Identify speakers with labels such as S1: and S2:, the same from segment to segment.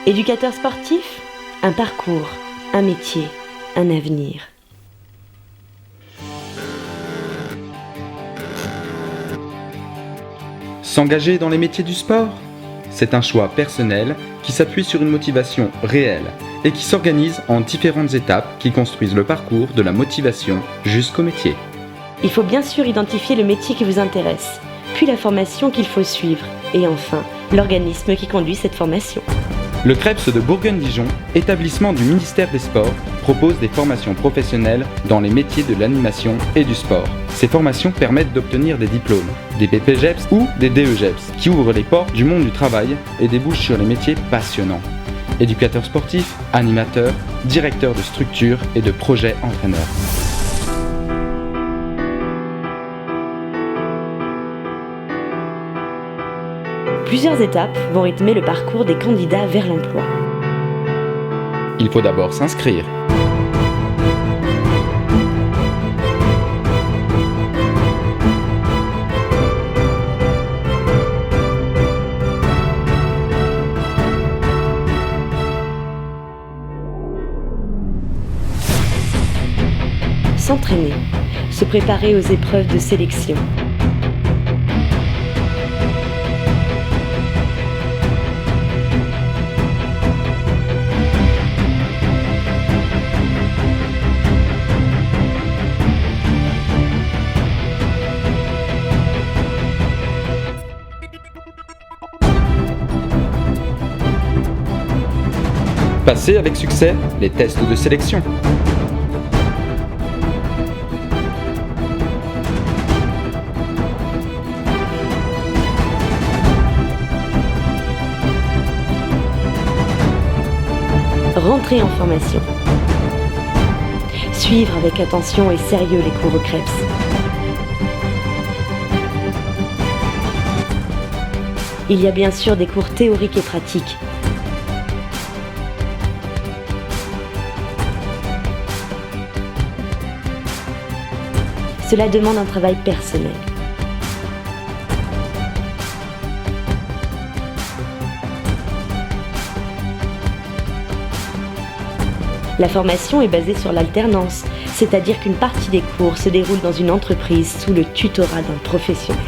S1: Éducateur sportif, un parcours, un métier, un avenir.
S2: S'engager dans les métiers du sport ? C'est un choix personnel qui s'appuie sur une motivation réelle et qui s'organise en différentes étapes qui construisent le parcours de la motivation jusqu'au métier.
S1: Il faut bien sûr identifier le métier qui vous intéresse, puis la formation qu'il faut suivre, et enfin, l'organisme qui conduit cette formation.
S2: Le CREPS de Bourgogne-Dijon, établissement du ministère des Sports, propose des formations professionnelles dans les métiers de l'animation et du sport. Ces formations permettent d'obtenir des diplômes, des BPGEPS ou des DEGEPS, qui ouvrent les portes du monde du travail et débouchent sur les métiers passionnants. Éducateur sportif, animateur, directeur de structure et de projet entraîneur.
S1: Plusieurs étapes vont rythmer le parcours des candidats vers l'emploi.
S2: Il faut d'abord s'inscrire.
S1: S'entraîner, se préparer aux épreuves de sélection.
S2: Passer avec succès les tests de sélection.
S1: Rentrer en formation. Suivre avec attention et sérieux les cours au CREPS. Il y a bien sûr des cours théoriques et pratiques. Cela demande un travail personnel. La formation est basée sur l'alternance, c'est-à-dire qu'une partie des cours se déroule dans une entreprise sous le tutorat d'un professionnel.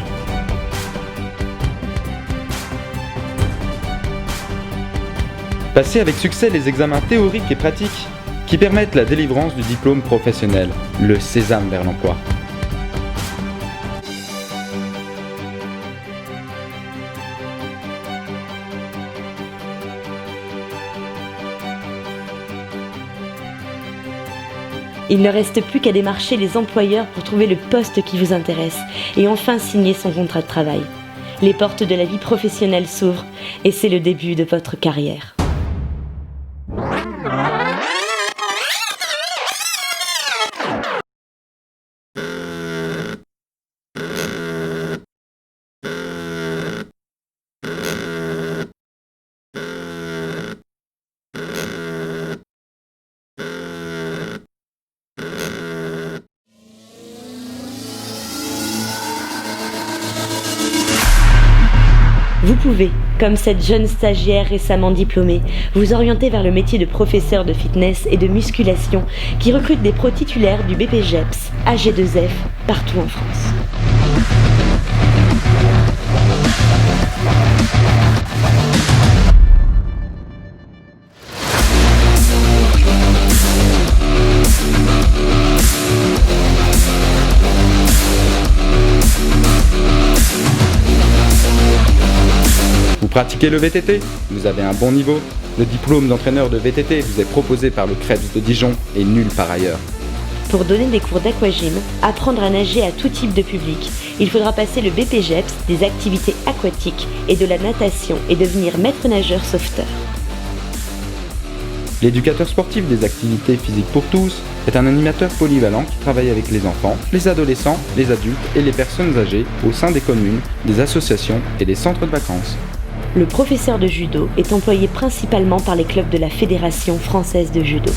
S2: Passer avec succès les examens théoriques et pratiques qui permettent la délivrance du diplôme professionnel, le sésame vers l'emploi.
S1: Il ne reste plus qu'à démarcher les employeurs pour trouver le poste qui vous intéresse et enfin signer son contrat de travail. Les portes de la vie professionnelle s'ouvrent et c'est le début de votre carrière. Vous pouvez, comme cette jeune stagiaire récemment diplômée, vous orienter vers le métier de professeur de fitness et de musculation qui recrute des pros titulaires du BPGEPS, AG2F, partout en France.
S2: Vous pratiquez le VTT ? Vous avez un bon niveau ? Le diplôme d'entraîneur de VTT vous est proposé par le CREPS de Dijon et nulle part ailleurs.
S1: Pour donner des cours d'aquagym, apprendre à nager à tout type de public, il faudra passer le BPGEPS des activités aquatiques et de la natation et devenir maître nageur sauveteur.
S2: L'éducateur sportif des activités physiques pour tous est un animateur polyvalent qui travaille avec les enfants, les adolescents, les adultes et les personnes âgées au sein des communes, des associations et des centres de vacances.
S1: Le professeur de judo est employé principalement par les clubs de la Fédération française de judo.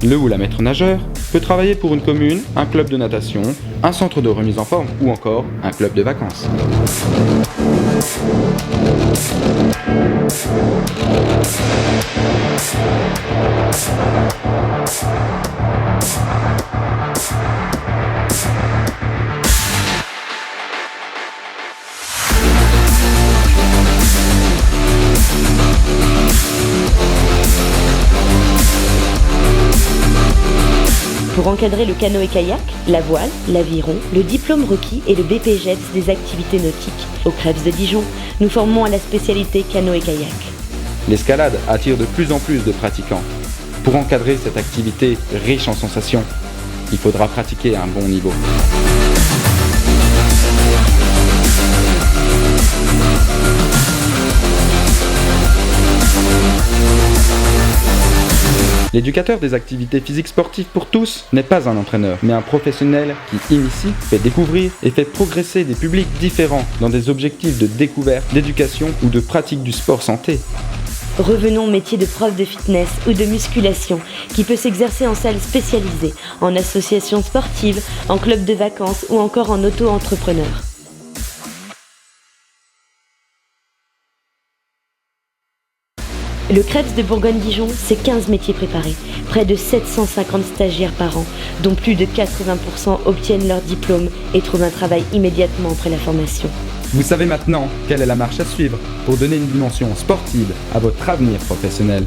S2: Le ou la maître nageur peut travailler pour une commune, un club de natation, un centre de remise en forme ou encore un club de vacances.
S1: Pour encadrer le canoë-kayak, la voile, l'aviron, le diplôme requis et le BPGEPS des activités nautiques. Au Crèves de Dijon, nous formons à la spécialité canoë-kayak.
S2: L'escalade attire de plus en plus de pratiquants. Pour encadrer cette activité riche en sensations, il faudra pratiquer à un bon niveau. L'éducateur des activités physiques sportives pour tous n'est pas un entraîneur, mais un professionnel qui initie, fait découvrir et fait progresser des publics différents dans des objectifs de découverte, d'éducation ou de pratique du sport santé.
S1: Revenons au métier de prof de fitness ou de musculation qui peut s'exercer en salle spécialisée, en association sportive, en club de vacances ou encore en auto-entrepreneur. Le Crèves de Bourgogne-Dijon, c'est 15 métiers préparés, près de 750 stagiaires par an, dont plus de 80% obtiennent leur diplôme et trouvent un travail immédiatement après la formation.
S2: Vous savez maintenant quelle est la marche à suivre pour donner une dimension sportive à votre avenir professionnel.